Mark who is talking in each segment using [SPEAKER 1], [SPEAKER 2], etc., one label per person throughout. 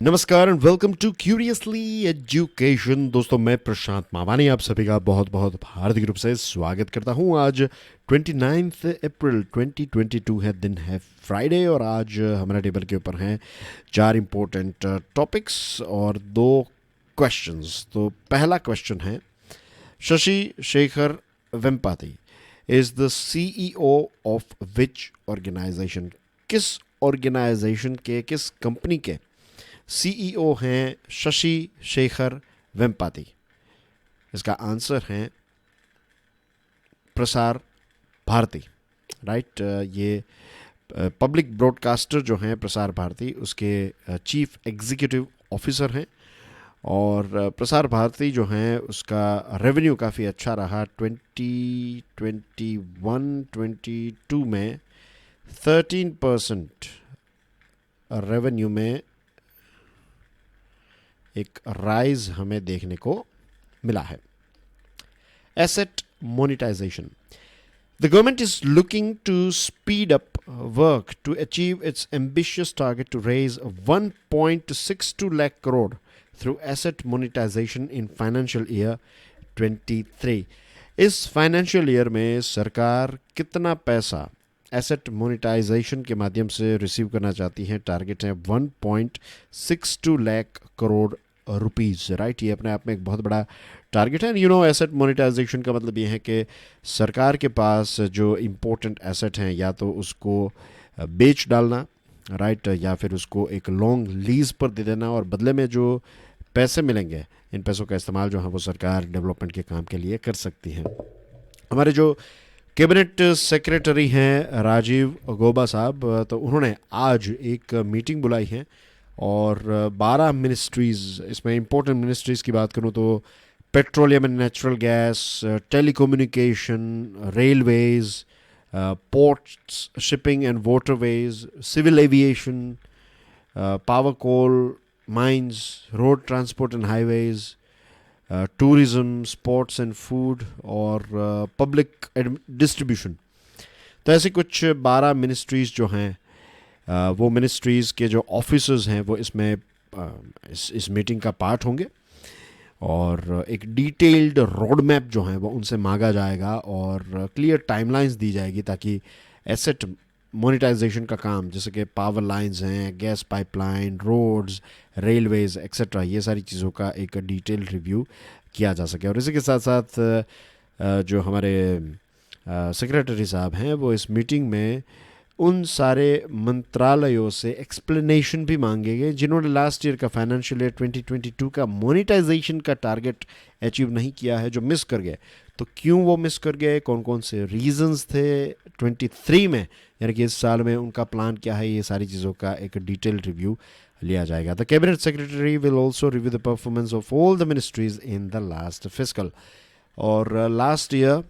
[SPEAKER 1] नमस्कार and welcome to Curiously Education. दोस्तों, मैं प्रशांत मावानी आप सभी का बहुत बहुत हार्दिक रूप से स्वागत करता हूं। आज 29 अप्रैल 2022 है, दिन है फ्राइडे, और आज हमारे टेबल के ऊपर हैं चार इम्पोर्टेंट टॉपिक्स और दो क्वेश्चंस। तो पहला क्वेश्चन है, Shashi Shekhar Vempati is the CEO of which organization? किस ऑर्गेनाइजेशन के, किस कंपनी के सीईओ हैं शशि शेखर वेम्पाती? इसका आंसर है प्रसार भारती। राइट, ये पब्लिक ब्रॉडकास्टर जो हैं प्रसार भारती, उसके चीफ एग्जीक्यूटिव ऑफिसर हैं। और प्रसार भारती जो हैं उसका रेवेन्यू काफ़ी अच्छा रहा। 2021-22 में 13% रेवेन्यू में एक राइज हमें देखने को मिला है। Asset monetisation. The government is looking to speed up work to achieve its ambitious target to raise 1.62 lakh crore through asset monetization in financial year 23। इस फाइनेंशियल ईयर में सरकार कितना पैसा एसेट मोनेटाइजेशन के माध्यम से रिसीव करना चाहती है? टारगेट है 1.62 लाख करोड़ रुपीज़। राइट, ये अपने आप में एक बहुत बड़ा टारगेट है। एसेट मोनेटाइजेशन का मतलब ये है कि सरकार के पास जो इम्पोर्टेंट एसेट हैं, या तो उसको बेच डालना, राइट, या फिर उसको एक लॉन्ग लीज पर दे देना, और बदले में जो पैसे मिलेंगे, इन पैसों का इस्तेमाल जो है वो सरकार डेवलपमेंट के काम के लिए कर सकती है। हमारे जो कैबिनेट सेक्रेटरी हैं राजीव गौबा साहब, तो उन्होंने आज एक मीटिंग बुलाई है, और 12 मिनिस्ट्रीज़, इसमें इंपॉर्टेंट मिनिस्ट्रीज़ की बात करूं तो petroleum and natural gas, telecommunication, railways, ports, shipping and waterways, civil aviation, power coal, mines, road transport and highways, tourism, sports and food, और पब्लिक डिस्ट्रीब्यूशन। तो ऐसे कुछ 12 मिनिस्ट्रीज़ जो हैं, वो मिनिस्ट्रीज़ के जो ऑफिसर्स हैं वो इसमें इस मीटिंग का पार्ट होंगे, और एक डिटेल्ड रोड मैप जो है वो उनसे मांगा जाएगा, और क्लियर टाइमलाइंस दी जाएगी, ताकि एसेट मोनेटाइजेशन का काम, जैसे कि पावर लाइंस हैं, gas pipeline, roads, railways etcetera, ये सारी चीज़ों का एक डिटेल रिव्यू किया जा सके। और इसी के साथ साथ जो हमारे सेक्रेटरी साहब हैं वो इस मीटिंग में उन सारे मंत्रालयों से एक्सप्लेनेशन भी मांगे गए जिन्होंने लास्ट ईयर का फाइनेंशियल ईयर 2022 का मोनेटाइजेशन का टारगेट अचीव नहीं किया है, जो मिस कर गए। तो क्यों वो मिस कर गए, कौन कौन से रीजंस थे 23 में, यानी कि इस साल में उनका प्लान क्या है, ये सारी चीज़ों का एक डिटेल रिव्यू लिया जाएगा। The cabinet secretary will also review the performance of all the ministries in the last fiscal. और लास्ट ईयर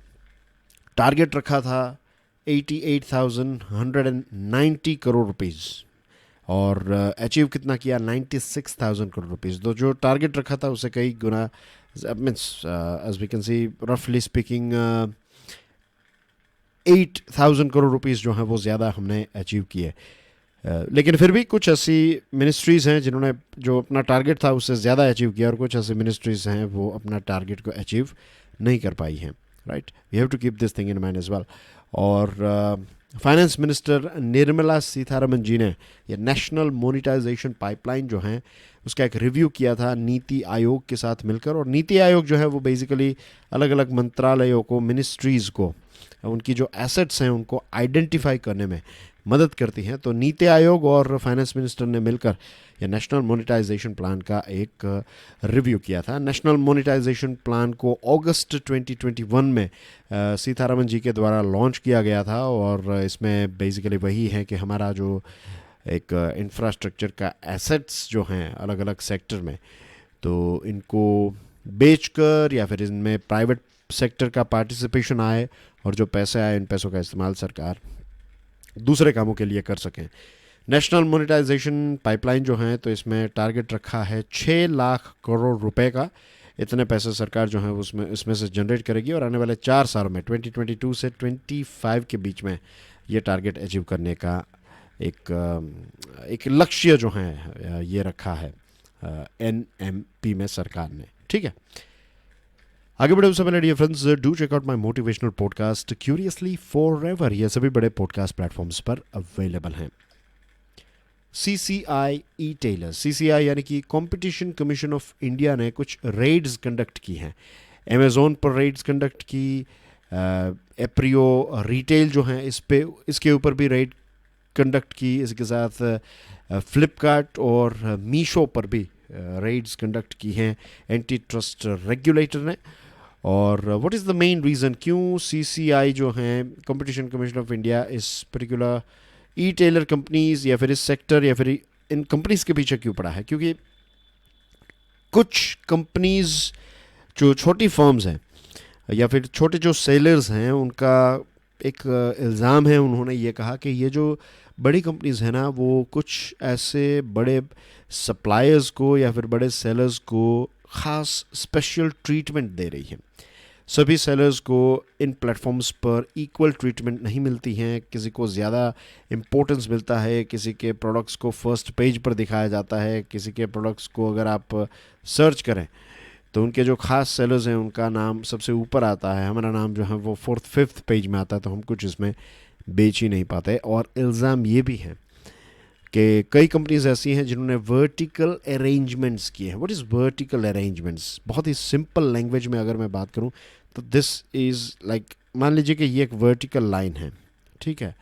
[SPEAKER 1] टारगेट रखा था 88,190 करोड़ रुपीज़, और अचीव कितना किया? 96,000 करोड़ रुपीज़। तो जो टारगेट रखा था उसे कई गुना, means as we can see रफली स्पीकिंग 8,000 करोड़ रुपीज़ जो है वो ज़्यादा हमने अचीव किए। लेकिन फिर भी कुछ ऐसी मिनिस्ट्रीज़ हैं जिन्होंने जो अपना टारगेट था उससे ज़्यादा अचीव किया, और कुछ ऐसी मिनिस्ट्रीज़ हैं वो अपना टारगेट को अचीव नहीं कर पाई हैं। Right, we have to keep this thing in mind as well. और फाइनेंस मिनिस्टर निर्मला सीतारमन जी ने ये नेशनल मोनेटाइजेशन पाइपलाइन जो है उसका एक रिव्यू किया था नीति आयोग के साथ मिलकर। और नीति आयोग जो है वो बेसिकली अलग अलग मंत्रालयों को, मिनिस्ट्रीज़ को, उनकी जो एसेट्स हैं उनको आइडेंटिफाई करने में मदद करती हैं। तो नीति आयोग और फाइनेंस मिनिस्टर ने मिलकर ये नेशनल मोनेटाइजेशन प्लान का एक रिव्यू किया था। नेशनल मोनेटाइजेशन प्लान को अगस्त 2021 में सीतारमन जी के द्वारा लॉन्च किया गया था, और इसमें बेसिकली वही है कि हमारा जो एक इंफ्रास्ट्रक्चर का एसेट्स जो हैं अलग अलग सेक्टर में, तो इनको बेचकर या फिर इनमें प्राइवेट सेक्टर का पार्टिसिपेशन आए, और जो पैसे आए इन पैसों का इस्तेमाल सरकार दूसरे कामों के लिए कर सकें। नेशनल मोनेटाइजेशन पाइपलाइन जो है, तो इसमें टारगेट रखा है 6 लाख करोड़ रुपए का। इतने पैसे सरकार जो है उसमें इसमें से जनरेट करेगी, और आने वाले 4 सालों में 2022 से 25 के बीच में ये टारगेट अचीव करने का एक लक्ष्य जो है ये रखा है। NMP में सरकार ने, ठीक है। आगे बढ़े उससे पहले dear friends, do check out my motivational podcast Curiously Forever, ये सभी बड़े पॉडकास्ट प्लेटफॉर्म्स पर अवेलेबल हैं। CCI ई-टेलर, CCI यानी कि कंपटीशन कमीशन ऑफ इंडिया ने कुछ रेड्स कंडक्ट की हैं। अमेज़ॉन पर रेड्स कंडक्ट की, एप्रियो रिटेल जो हैं इसके ऊपर भी रेड कंडक्ट की, इसके साथ फ्लिपकार्ट और मीशो पर भी रेड्स कंडक्ट की हैं एंटी ट्रस्ट रेगुलेटर ने। और what is the main reason क्यों CCI जो हैं कंपटीशन कमीशन ऑफ इंडिया इस पर्टिकुलर ई-टेलर कंपनीज या फिर इस सेक्टर या फिर इन कंपनीज के पीछे क्यों पड़ा है? क्योंकि कुछ कंपनीज जो छोटी फर्म्स हैं या फिर छोटे जो सेलर्स हैं, उनका एक इल्ज़ाम है, उन्होंने ये कहा कि ये जो बड़ी कंपनीज हैं ना, वो कुछ ऐसे बड़े सप्लायर्स को या फिर बड़े सेलर्स को ख़ास स्पेशल ट्रीटमेंट दे रही है। सभी सेलर्स को इन प्लेटफॉर्म्स पर इक्वल ट्रीटमेंट नहीं मिलती हैं, किसी को ज़्यादा इम्पोर्टेंस मिलता है, किसी के प्रोडक्ट्स को फर्स्ट पेज पर दिखाया जाता है, किसी के प्रोडक्ट्स को अगर आप सर्च करें तो उनके जो ख़ास सेलर्स हैं उनका नाम सबसे ऊपर आता है, हमारा नाम जो है वो 4th 5th पेज में आता है, तो हम कुछ इसमें बेच ही नहीं पाते। और इल्ज़ाम ये भी है कि कई कंपनीज ऐसी हैं जिन्होंने वर्टिकल अरेंजमेंट्स किए हैं। What is vertical arrangements? बहुत ही सिंपल लैंग्वेज में अगर मैं बात करूं तो दिस इज़ लाइक, मान लीजिए कि ये एक वर्टिकल लाइन है, ठीक है,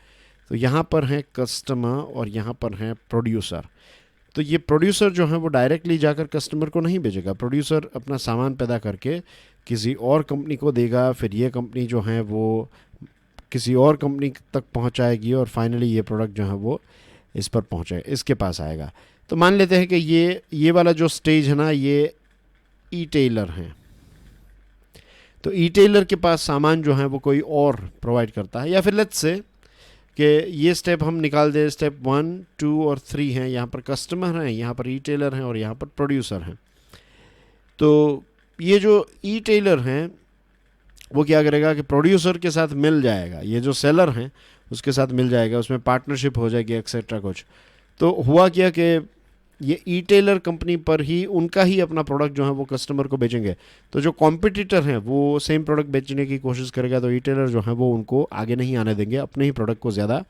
[SPEAKER 1] तो यहाँ पर है कस्टमर और यहाँ पर है प्रोड्यूसर। तो ये प्रोड्यूसर जो है वो डायरेक्टली जाकर कस्टमर को नहीं भेजेगा, प्रोड्यूसर अपना सामान पैदा करके किसी और कंपनी को देगा, फिर ये कंपनी जो है वो किसी और कंपनी तक पहुँचाएगी और फाइनली ये प्रोडक्ट जो है वो इस पर पहुँचे, इसके पास आएगा। तो मान लेते हैं कि ये वाला जो स्टेज है ना, ये ई-टेलर हैं, तो ई-टेलर के पास सामान जो है वो कोई और प्रोवाइड करता है, या फिर लेट्स से कि ये स्टेप हम निकाल दें, स्टेप 1, 2 और 3 हैं, यहाँ पर कस्टमर हैं, यहाँ पर ई-टेलर हैं और यहाँ पर प्रोड्यूसर हैं। तो ये जो ई-टेलर हैं वो क्या करेगा कि प्रोड्यूसर के साथ मिल जाएगा, ये जो सेलर हैं उसके साथ मिल जाएगा, उसमें पार्टनरशिप हो जाएगी एक्सेट्रा कुछ। तो हुआ क्या कि ये ई-टेलर कंपनी पर ही उनका ही अपना प्रोडक्ट जो है वो कस्टमर को बेचेंगे, तो जो कॉम्पिटिटर हैं वो सेम प्रोडक्ट बेचने की कोशिश करेगा, तो ई-टेलर जो है वो उनको आगे नहीं आने देंगे, अपने ही प्रोडक्ट को ज़्यादा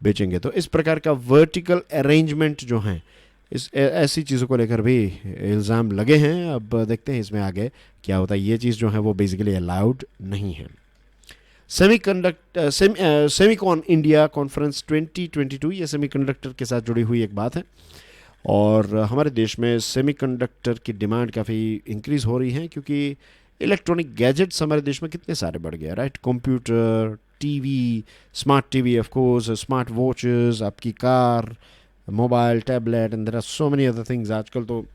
[SPEAKER 1] बेचेंगे। तो इस प्रकार का वर्टिकल अरेंजमेंट जो है, इस ऐसी चीज़ों को लेकर भी इल्ज़ाम लगे हैं। अब देखते हैं इसमें आगे क्या होता है। ये चीज़ जो है वो बेसिकली अलाउड नहीं है। सेमीकॉन इंडिया कॉन्फ्रेंस 2022, ये सेमीकंडक्टर के साथ जुड़ी हुई एक बात है, और हमारे देश में सेमीकंडक्टर की डिमांड काफ़ी इंक्रीज़ हो रही है, क्योंकि इलेक्ट्रॉनिक गैजेट्स हमारे देश में कितने सारे बढ़ गए, right? Computer, TV, smart TV of course, smart watches, आपकी car, mobile, tablet, and there are so many other things. आजकल तो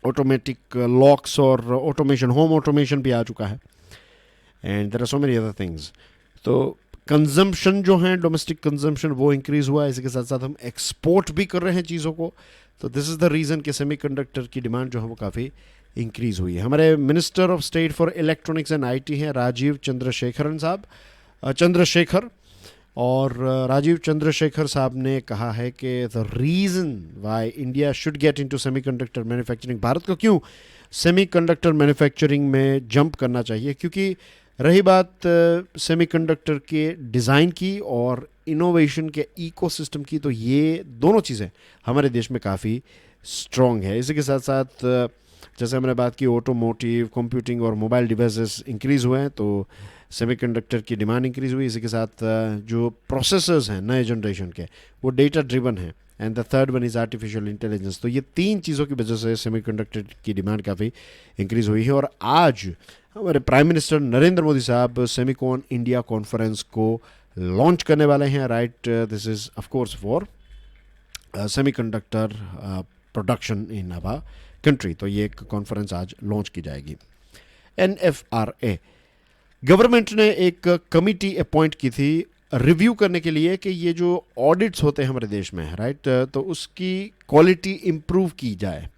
[SPEAKER 1] ऑटोमेटिक लॉक्स और ऑटोमेशन, होम ऑटोमेशन भी आ चुका है, and there are so many other things. तो consumption जो है, डोमेस्टिक कंजम्पशन, वो इंक्रीज़ हुआ है, इसके साथ साथ हम एक्सपोर्ट भी कर रहे हैं चीज़ों को। तो दिस इज़ द रीज़न कि सेमीकंडक्टर की डिमांड जो है वो काफ़ी इंक्रीज़ हुई है। हमारे minister of state for electronics and IT हैं राजीव चंद्रशेखरन साहब, और राजीव चंद्रशेखर साहब ने कहा है कि the reason why India should get into semiconductor manufacturing, Bharat को क्यों सेमीकंडक्टर मैन्युफैक्चरिंग में जंप करना चाहिए, क्योंकि रही बात सेमीकंडक्टर के डिज़ाइन की और इनोवेशन के इकोसिस्टम की, तो ये दोनों चीज़ें हमारे देश में काफ़ी स्ट्रॉन्ग है। इसी के साथ साथ जैसे हमने बात की, ऑटोमोटिव, कंप्यूटिंग और मोबाइल डिवाइसेस इंक्रीज़ हुए हैं, तो सेमीकंडक्टर की डिमांड इंक्रीज़ हुई। इसी के साथ जो प्रोसेसर्स हैं नए जनरेशन के, वो डेटा ड्रिवन हैं, and the third one is artificial intelligence. तो ये तीन चीज़ों की वजह से सेमीकंडक्टर की डिमांड काफ़ी इंक्रीज़ हुई है। और आज हमारे प्राइम मिनिस्टर नरेंद्र मोदी साहब सेमीकॉन इंडिया कॉन्फ्रेंस को लॉन्च करने वाले हैं, right? This is of course for semiconductor production in our country. तो ये एक कॉन्फ्रेंस आज लॉन्च की जाएगी। NFRA, गवर्नमेंट ने एक कमिटी अपॉइंट की थी रिव्यू करने के लिए कि ये जो ऑडिट्स होते हैं हमारे देश में, राइट, तो उसकी क्वालिटी इम्प्रूव की जाए।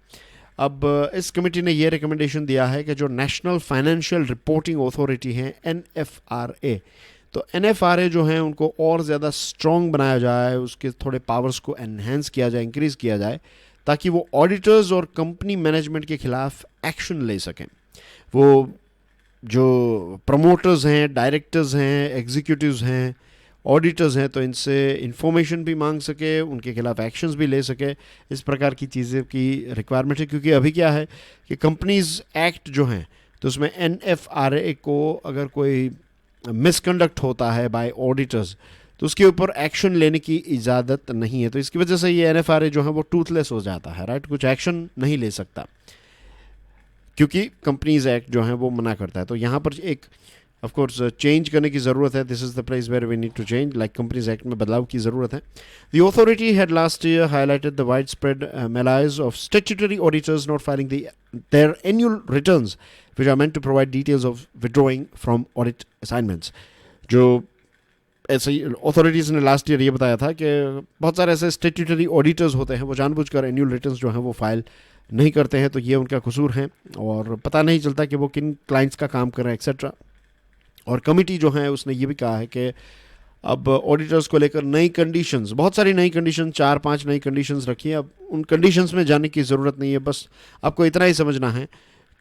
[SPEAKER 1] अब इस कमेटी ने ये रिकमेंडेशन दिया है कि जो नेशनल फाइनेंशियल रिपोर्टिंग अथॉरिटी है NFRA, तो NFRA जो है उनको और ज़्यादा स्ट्रॉन्ग बनाया जाए, उसके थोड़े पावर्स को एनहेंस किया जाए, इंक्रीज़ किया जाए, ताकि वो ऑडिटर्स और कंपनी मैनेजमेंट के खिलाफ एक्शन ले सकें। वो जो प्रमोटर्स हैं, डायरेक्टर्स हैं, एग्जीक्यूटिव्स हैं, ऑडिटर्स हैं, तो इनसे इंफॉर्मेशन भी मांग सके, उनके खिलाफ एक्शंस भी ले सके। इस प्रकार की चीज़ें की रिक्वायरमेंट है, क्योंकि अभी क्या है कि कंपनीज एक्ट जो हैं तो उसमें NFRA को अगर कोई मिसकंडक्ट होता है बाय ऑडिटर्स तो उसके ऊपर एक्शन लेने की इजाज़त नहीं है। तो इसकी वजह से ये NFRA जो है वो टूथलेस हो जाता है, राइट, कुछ एक्शन नहीं ले सकता क्योंकि कंपनीज एक्ट जो है वो मना करता है। तो यहाँ पर एक ऑफ कोर्स चेंज करने की ज़रूरत है। This is the place where we need to change, like companies act में बदलाव की ज़रूरत है। The authority had last year highlighted the wide spread malaise of statutory auditors not filing their annual returns which are meant to provide details of withdrawing from audit assignments। जो ऐसे ही authorities ने last year ये बताया था कि बहुत सारे ऐसे स्टैट्यूटरी ऑडिटर्स होते हैं वो जानबूझकर एनुअल रिटर्न्स जो हैं वो फाइल नहीं करते हैं, तो ये उनका कसूर है और पता नहीं चलता कि वो किन क्लाइंट्स का काम कर रहे हैं एक्सेट्रा। और कमिटी जो है उसने ये भी कहा है कि अब ऑडिटर्स को लेकर नई कंडीशंस, बहुत सारी नई कंडीशन, 4-5 नई कंडीशंस रखी हैं। अब उन कंडीशंस में जाने की ज़रूरत नहीं है, बस आपको इतना ही समझना है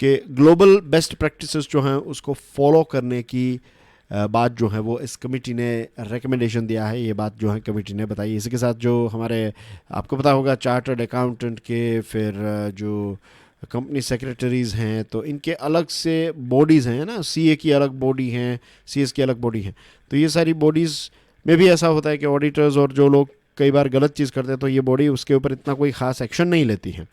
[SPEAKER 1] कि ग्लोबल बेस्ट प्रैक्टिसेस जो हैं उसको फॉलो करने की बात जो है वो इस कमेटी ने रिकमेंडेशन दिया है। ये बात जो है कमेटी ने बताई। इसी के साथ जो हमारे आपको पता होगा चार्टर्ड अकाउंटेंट के, फिर जो कंपनी सेक्रेटरीज़ हैं, तो इनके अलग से बॉडीज़ हैं ना, CA की अलग बॉडी हैं, CS की अलग बॉडी हैं। तो ये सारी बॉडीज़ में भी ऐसा होता है कि ऑडिटर्स और जो लोग कई बार गलत चीज़ करते हैं तो ये बॉडी उसके ऊपर इतना कोई ख़ास एक्शन नहीं लेती है।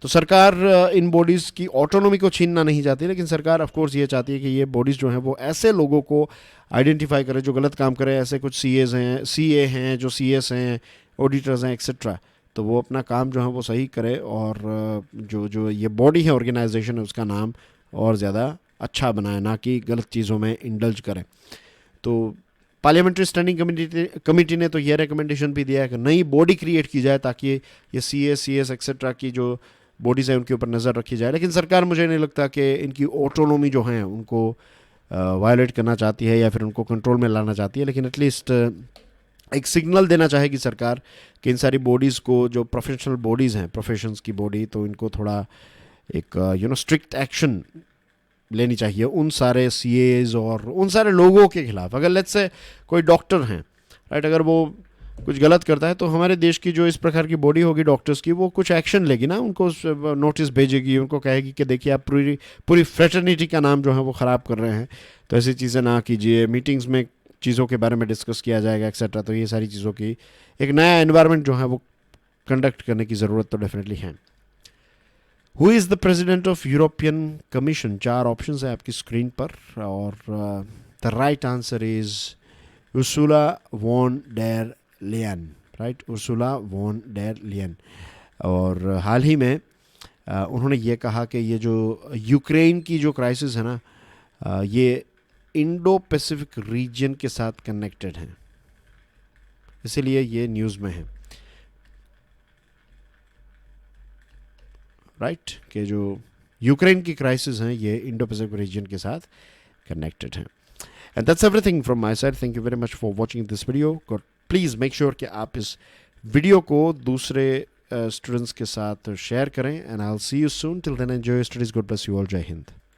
[SPEAKER 1] तो सरकार इन बॉडीज़ की ऑटोनॉमी को छीनना नहीं चाहती, लेकिन सरकार ऑफ कोर्स ये चाहती है कि ये बॉडीज़ जो हैं वो ऐसे लोगों को आइडेंटिफाई करें जो गलत काम करें। ऐसे कुछ CAs हैं, CA हैं, जो CS हैं, ऑडिटर्स हैं एक्सेट्रा, तो वो अपना काम जो है वो सही करे और जो ये बॉडी है, ऑर्गेनाइजेशन है, उसका नाम और ज़्यादा अच्छा बनाए, ना कि गलत चीज़ों में इंडल्ज करें। तो पार्लियामेंट्री स्टैंडिंग कमेटी ने तो ये रिकमेंडेशन भी दिया है कि नई बॉडी क्रिएट की जाए ताकि ये CA, CS एक्सेट्रा की जो बॉडीज़ हैं उनके ऊपर नज़र रखी जाए। लेकिन सरकार मुझे नहीं लगता कि इनकी ऑटोनॉमी जो है उनको वायलेट करना चाहती है या फिर उनको कंट्रोल में लाना चाहती है, लेकिन एटलीस्ट एक सिग्नल देना चाहेगी सरकार कि इन सारी बॉडीज़ को, जो प्रोफेशनल बॉडीज़ हैं, प्रोफेशंस की बॉडी, तो इनको थोड़ा एक स्ट्रिक्ट एक्शन लेनी चाहिए उन सारे CAs और उन सारे लोगों के खिलाफ। अगर लेट्स से कोई डॉक्टर हैं, राइट, अगर वो कुछ गलत करता है तो हमारे देश की जो इस प्रकार की बॉडी होगी डॉक्टर्स की, वो कुछ एक्शन लेगी ना, उनको नोटिस भेजेगी, उनको कहेगी कि देखिए आप पूरी फ्रेटर्निटी का नाम जो है वो ख़राब कर रहे हैं, तो ऐसी चीज़ें ना कीजिए। मीटिंग्स में चीज़ों के बारे में डिस्कस किया जाएगा एक्सेट्रा। तो ये सारी चीज़ों की एक नया एनवायरनमेंट जो है वो कंडक्ट करने की ज़रूरत तो डेफिनेटली है। Who is the president of European commission? 4 options है आपकी स्क्रीन पर और the right answer is Ursula von der Leyen, right, Ursula von der Leyen. और हाल ही में उन्होंने ये कहा कि ये जो यूक्रेन की जो क्राइसिस है ना, ये इंडो पैसिफिक रीजन के साथ कनेक्टेड हैं, इसीलिए ये न्यूज़ में है, राइट, कि जो यूक्रेन की क्राइसिस हैं ये इंडो पैसिफिक रीजन के साथ कनेक्टेड हैं। And that's everything from my side. Thank you very much for watching this video. Please make sure कि आप इस वीडियो को दूसरे स्टूडेंट्स के साथ शेयर करें। And I will see you soon. Till then enjoy your studies. God bless you all. जय हिंद।